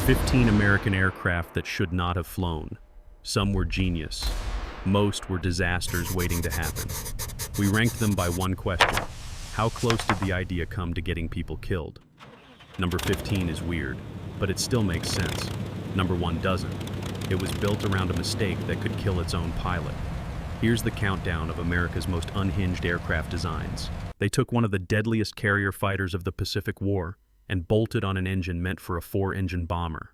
15 American aircraft that should not have flown. Some were genius. Most were disasters waiting to happen. We ranked them by one question. How close did the idea come to getting people killed? Number 15 is weird, but it still makes sense. Number 1 doesn't. It was built around a mistake that could kill its own pilot. Here's the countdown of America's most unhinged aircraft designs. They took one of the deadliest carrier fighters of the Pacific War and bolted on an engine meant for a 4-engine bomber.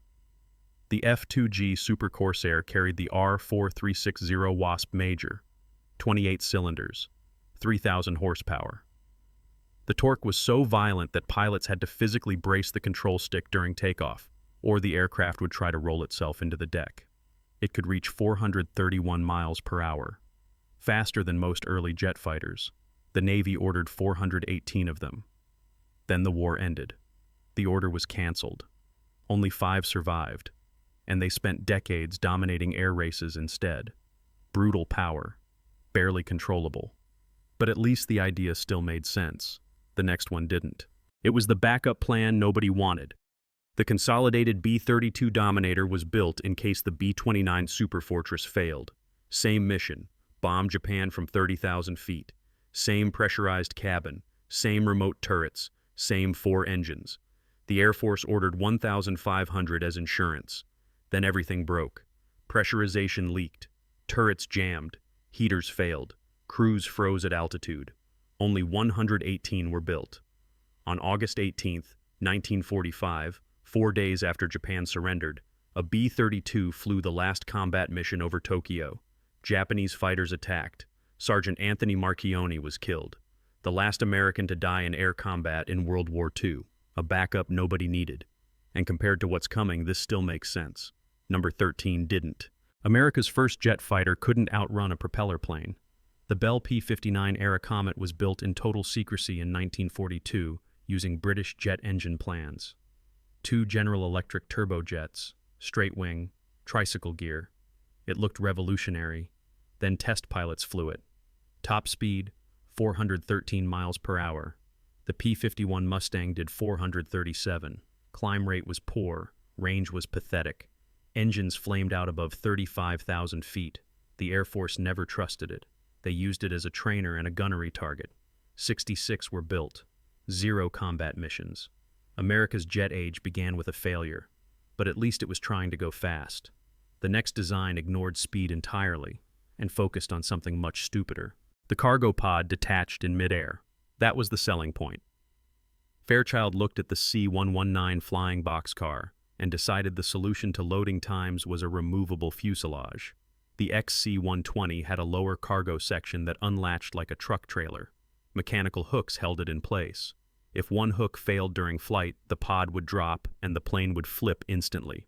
The F-2G Super Corsair carried the R-4360 Wasp Major, 28 cylinders, 3,000 horsepower. The torque was so violent that pilots had to physically brace the control stick during takeoff, or the aircraft would try to roll itself into the deck. It could reach 431 miles per hour, faster than most early jet fighters. The Navy ordered 418 of them. Then the war ended. The order was canceled. Only 5 survived, and they spent decades dominating air races instead. Brutal power, barely controllable. But at least the idea still made sense. The next one didn't. It was the backup plan nobody wanted. The consolidated B-32 Dominator was built in case the B-29 Superfortress failed. Same mission, bomb Japan from 30,000 feet. Same pressurized cabin, same remote turrets, same 4 engines. The Air Force ordered 1,500 as insurance. Then everything broke. Pressurization leaked. Turrets jammed. Heaters failed. Crews froze at altitude. Only 118 were built. On August 18, 1945, 4 days after Japan surrendered, a B-32 flew the last combat mission over Tokyo. Japanese fighters attacked. Sergeant Anthony Marchionni was killed, the last American to die in air combat in World War II, a backup nobody needed. And compared to what's coming, this still makes sense. Number 13 didn't. America's first jet fighter couldn't outrun a propeller plane. The Bell P-59 era Comet was built in total secrecy in 1942 using British jet engine plans. 2 General Electric turbojets, straight wing, tricycle gear. It looked revolutionary. Then test pilots flew it. Top speed, 413 miles per hour. The P-51 Mustang did 437. Climb rate was poor. Range was pathetic. Engines flamed out above 35,000 feet. The Air Force never trusted it. They used it as a trainer and a gunnery target. 66 were built. 0 combat missions. America's jet age began with a failure, but at least it was trying to go fast. The next design ignored speed entirely and focused on something much stupider. The cargo pod detached in midair. That was the selling point. Fairchild looked at the C-119 flying boxcar and decided the solution to loading times was a removable fuselage. The XC-120 had a lower cargo section that unlatched like a truck trailer. Mechanical hooks held it in place. If one hook failed during flight, the pod would drop and the plane would flip instantly.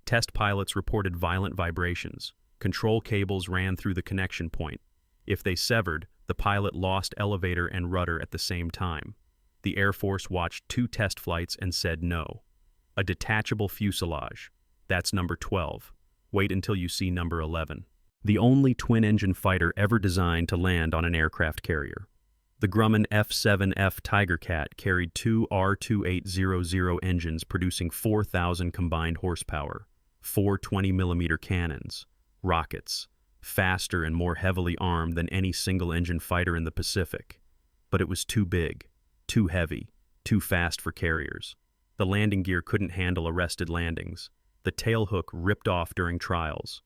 Test pilots reported violent vibrations. Control cables ran through the connection point. If they severed, the pilot lost elevator and rudder at the same time. The Air Force watched 2 test flights and said no. A detachable fuselage. That's number 12. Wait until you see number 11. The only twin-engine fighter ever designed to land on an aircraft carrier. The Grumman F-7F Tiger Cat carried 2 R-2800 engines producing 4,000 combined horsepower, 4 20mm cannons, rockets, faster and more heavily armed than any single-engine fighter in the Pacific. But it was too big, too heavy, too fast for carriers. The landing gear couldn't handle arrested landings. The tailhook ripped off during trials.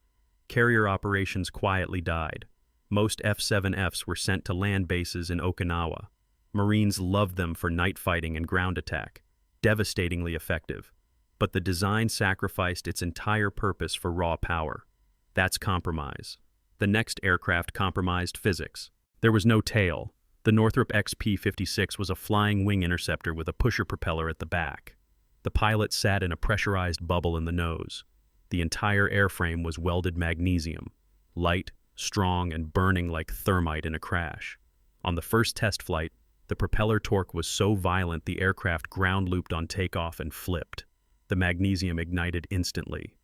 Carrier operations quietly died. Most F-7Fs were sent to land bases in Okinawa. Marines loved them for night fighting and ground attack. Devastatingly effective. But the design sacrificed its entire purpose for raw power. That's compromise. The next aircraft compromised physics. There was no tail. The Northrop XP-56 was a flying wing interceptor with a pusher propeller at the back. The pilot sat in a pressurized bubble in the nose. The entire airframe was welded magnesium, light, strong, and burning like thermite in a crash. On the first test flight, the propeller torque was so violent the aircraft ground-looped on takeoff and flipped. The magnesium ignited instantly.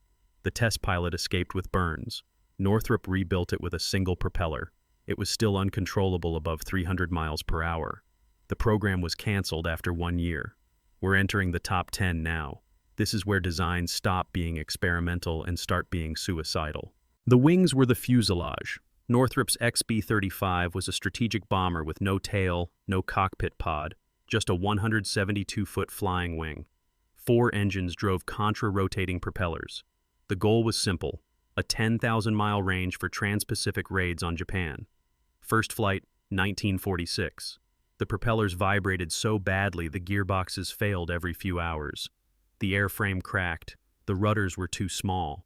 The test pilot escaped with burns. Northrop rebuilt it with a single propeller. It was still uncontrollable above 300 miles per hour. The program was canceled after 1 year. We're entering the top 10 now. This is where designs stop being experimental and start being suicidal. The wings were the fuselage. Northrop's XB-35 was a strategic bomber with no tail, no cockpit pod, just a 172-foot flying wing. 4 engines drove contra-rotating propellers. The goal was simple, a 10,000-mile range for trans-Pacific raids on Japan. First flight, 1946. The propellers vibrated so badly the gearboxes failed every few hours. The airframe cracked. The rudders were too small.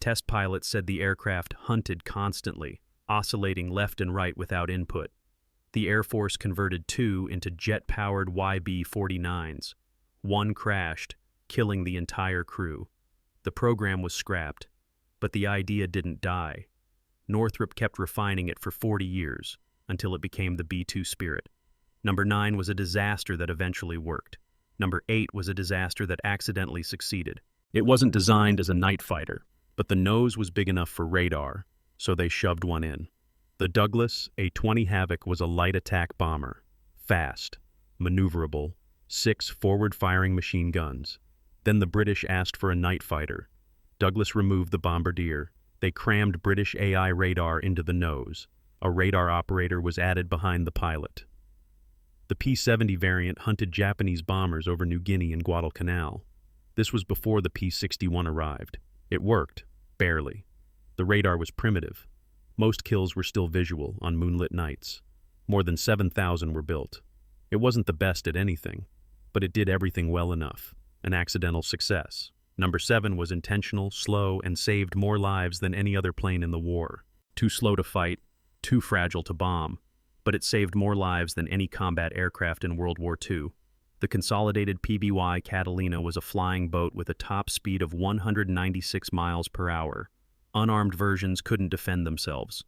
Test pilots said the aircraft hunted constantly, oscillating left and right without input. The Air Force converted 2 into jet-powered YB-49s. 1 crashed, killing the entire crew. The program was scrapped, but the idea didn't die. Northrop kept refining it for 40 years, until it became the B-2 Spirit. Number 9 was a disaster that eventually worked. Number 8 was a disaster that accidentally succeeded. It wasn't designed as a night fighter, but the nose was big enough for radar, so they shoved one in. The Douglas A-20 Havoc was a light attack bomber. Fast, maneuverable, 6 forward-firing machine guns. Then the British asked for a night fighter. Douglas removed the bombardier. They crammed British AI radar into the nose. A radar operator was added behind the pilot. The P-70 variant hunted Japanese bombers over New Guinea and Guadalcanal. This was before the P-61 arrived. It worked, barely. The radar was primitive. Most kills were still visual on moonlit nights. More than 7,000 were built. It wasn't the best at anything, but it did everything well enough. An accidental success. Number 7 was intentional, slow, and saved more lives than any other plane in the war. Too slow to fight, too fragile to bomb, but it saved more lives than any combat aircraft in World War II. The consolidated PBY Catalina was a flying boat with a top speed of 196 miles per hour. Unarmed versions couldn't defend themselves,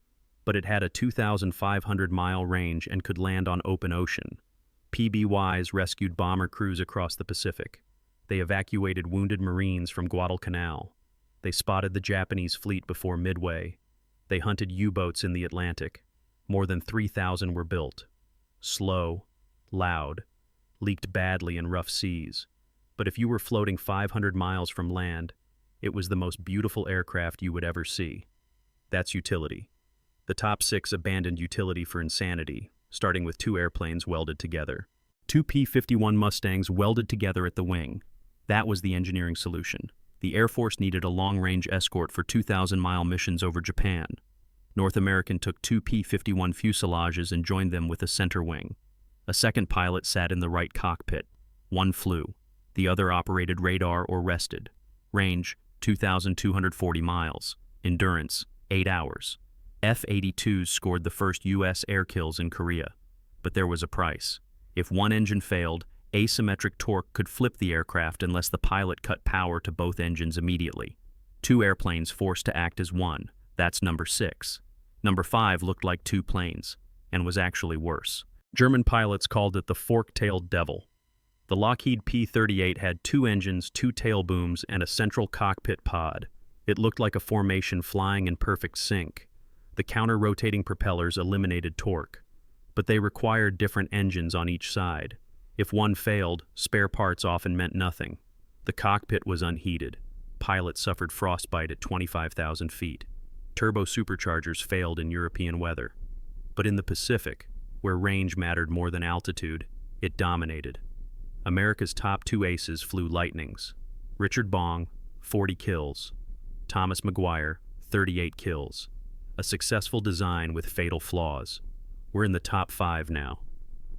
but it had a 2,500-mile range and could land on open ocean. PBYs rescued bomber crews across the Pacific. They evacuated wounded Marines from Guadalcanal. They spotted the Japanese fleet before Midway. They hunted U-boats in the Atlantic. More than 3,000 were built. Slow, loud, leaked badly in rough seas. But if you were floating 500 miles from land, it was the most beautiful aircraft you would ever see. That's utility. The top 6 abandoned utility for insanity, starting with 2 airplanes welded together. 2 P-51 Mustangs welded together at the wing. That was the engineering solution. The Air Force needed a long-range escort for 2,000-mile missions over Japan. North American took 2 P-51 fuselages and joined them with a center wing. A second pilot sat in the right cockpit. One flew. The other operated radar or rested. Range, 2,240 miles. Endurance, 8 hours. F-82s scored the first U.S. air kills in Korea. But there was a price. If one engine failed, asymmetric torque could flip the aircraft unless the pilot cut power to both engines immediately. 2 airplanes forced to act as one. That's number 6. Number 5 looked like 2 planes, and was actually worse. German pilots called it the fork-tailed devil. The Lockheed P-38 had 2 engines, 2 tail booms, and a central cockpit pod. It looked like a formation flying in perfect sync. The counter-rotating propellers eliminated torque, but they required different engines on each side. If one failed, spare parts often meant nothing. The cockpit was unheated. Pilots suffered frostbite at 25,000 feet. Turbo superchargers failed in European weather. But in the Pacific, where range mattered more than altitude, it dominated. America's top 2 aces flew Lightnings. Richard Bong, 40 kills. Thomas Maguire, 38 kills. A successful design with fatal flaws. We're in the top 5 now.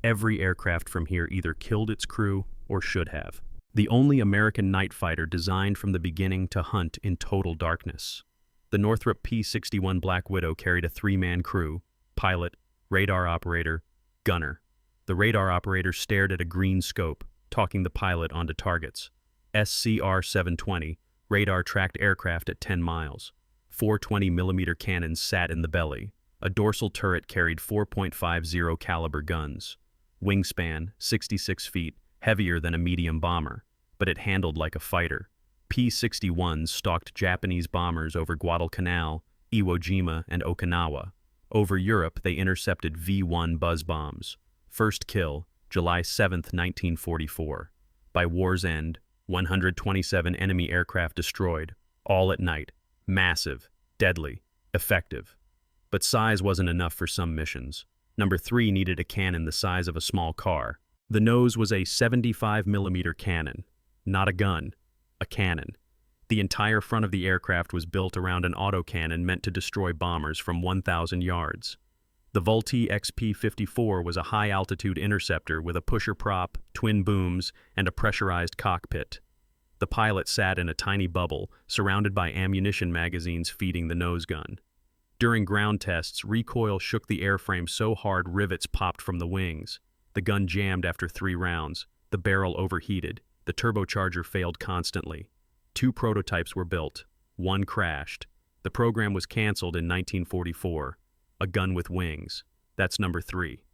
Every aircraft from here either killed its crew or should have. The only American night fighter designed from the beginning to hunt in total darkness. The Northrop P-61 Black Widow carried a 3-man crew, pilot, radar operator, gunner. The radar operator stared at a green scope, talking the pilot onto targets. SCR-720, radar-tracked aircraft at 10 miles. 4 20mm cannons sat in the belly. A dorsal turret carried 4.50 caliber guns. Wingspan, 66 feet, heavier than a medium bomber, but it handled like a fighter. P-61s stalked Japanese bombers over Guadalcanal, Iwo Jima, and Okinawa. Over Europe, they intercepted V-1 buzz bombs. First kill, July 7, 1944. By war's end, 127 enemy aircraft destroyed, all at night. Massive, deadly, effective. But size wasn't enough for some missions. Number 3 needed a cannon the size of a small car. The nose was a 75mm cannon. Not a gun, a cannon. The entire front of the aircraft was built around an autocannon meant to destroy bombers from 1,000 yards. The Vultee XP-54 was a high-altitude interceptor with a pusher prop, twin booms, and a pressurized cockpit. The pilot sat in a tiny bubble, surrounded by ammunition magazines feeding the nose gun. During ground tests, recoil shook the airframe so hard rivets popped from the wings. The gun jammed after 3 rounds. The barrel overheated. The turbocharger failed constantly. 2 prototypes were built. 1 crashed. The program was canceled in 1944. A gun with wings. That's number 3.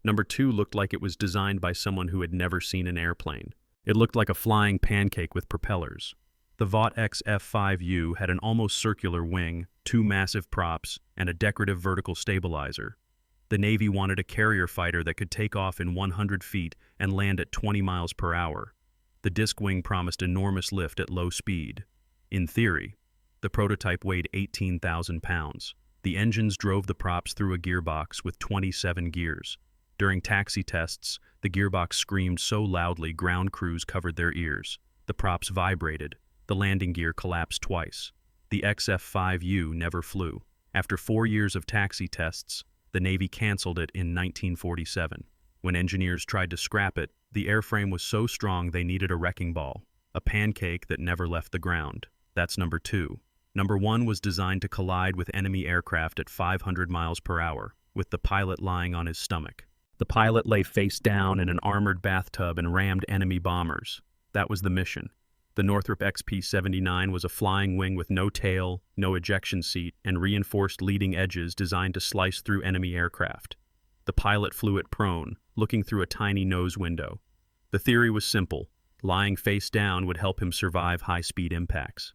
Number 2 looked like it was designed by someone who had never seen an airplane. It looked like a flying pancake with propellers. The Vought XF-5U had an almost circular wing, 2 massive props, and a decorative vertical stabilizer. The Navy wanted a carrier fighter that could take off in 100 feet and land at 20 miles per hour. The disc wing promised enormous lift at low speed. In theory, the prototype weighed 18,000 pounds. The engines drove the props through a gearbox with 27 gears. During taxi tests, the gearbox screamed so loudly ground crews covered their ears. The props vibrated. The landing gear collapsed twice. The XF-5U never flew. After 4 years of taxi tests, the Navy canceled it in 1947. When engineers tried to scrap it, the airframe was so strong they needed a wrecking ball, a pancake that never left the ground. That's number 2. Number 1 was designed to collide with enemy aircraft at 500 miles per hour, with the pilot lying on his stomach. The pilot lay face down in an armored bathtub and rammed enemy bombers. That was the mission. The Northrop XP-79 was a flying wing with no tail, no ejection seat, and reinforced leading edges designed to slice through enemy aircraft. The pilot flew it prone, looking through a tiny nose window. The theory was simple. Lying face down would help him survive high-speed impacts.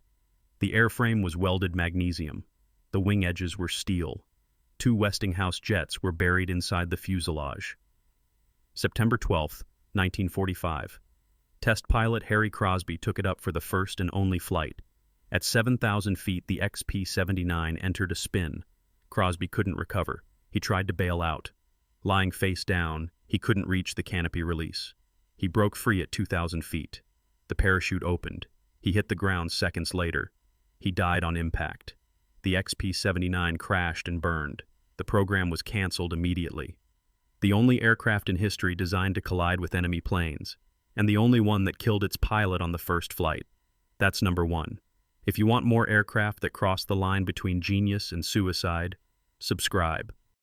The airframe was welded magnesium. The wing edges were steel. 2 Westinghouse jets were buried inside the fuselage. September 12, 1945. Test pilot Harry Crosby took it up for the first and only flight. At 7,000 feet, the XP-79 entered a spin. Crosby couldn't recover. He tried to bail out. Lying face down, he couldn't reach the canopy release. He broke free at 2,000 feet. The parachute opened. He hit the ground seconds later. He died on impact. The XP-79 crashed and burned. The program was canceled immediately. The only aircraft in history designed to collide with enemy planes, and the only one that killed its pilot on the first flight. That's number 1. If you want more aircraft that cross the line between genius and suicide, subscribe.